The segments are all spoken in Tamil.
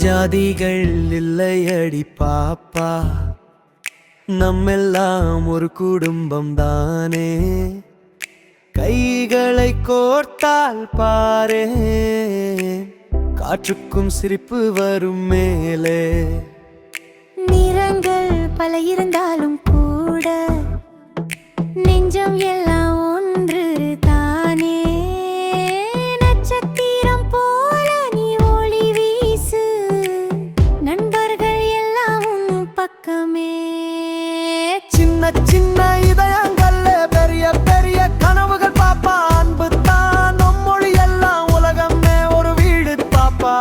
ஜாதிகள் இல்லையடி பாப்பா, நம்மெல்லாம் ஒரு குடும்பம் தானே. கைகளை கோர்த்தால் பாரே, காற்றுக்கும் சிரிப்பு வரும் மேலே. நிறங்கள் பல இருந்தாலும் கூட நெஞ்சம் எல்லாம் ஒன்று தானே. நட்சத்திரம் போல நீ ஒளி வீசு, நண்பர்கள் எல்லாம் உன் பக்கமே. சின்ன சின்ன இதயங்கள்ல பெரிய பெரிய கனவுகள் பாப்பா. அன்பு தான் நம் மொழி எல்லாம் உலகமே ஒரு வீடு பாப்பா.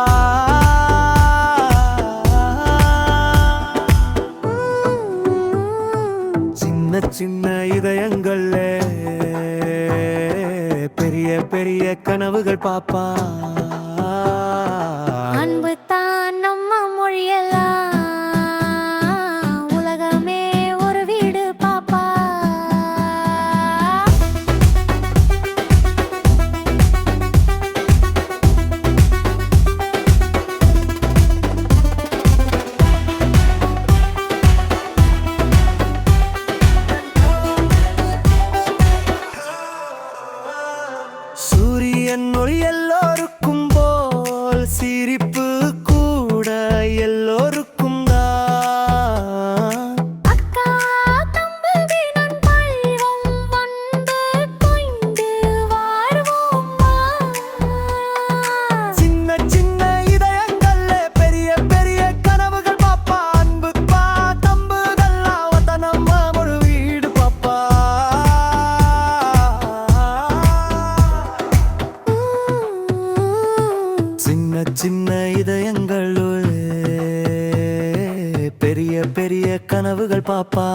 சின்ன சின்ன இதயங்கள்ல பெரிய பெரிய கனவுகள் பாப்பா. அன்பு தான் நம்ம மொழியெல்லாம் உலகமே ஒரு வீடு பாப்பா. சூரியன் ஒளி எல்லோருக்கும் போல் சிரிப்பு கூட எல்லோருக்கும் தான். அக்கா தம்பி நண்பல்வம் வந்து கொண்டு வாழ்வோம் வா. சின்ன சின்ன இதயங்கள்ல பெரிய பெரிய கனவுகள் பாப்பா. அன்பு பா தம்புதெல்லாம் வதனம் ஒரு வீடு பாப்பா. சின்ன சின்ன இதயங்களுள் பெரிய பெரிய கனவுகள் பாப்பா.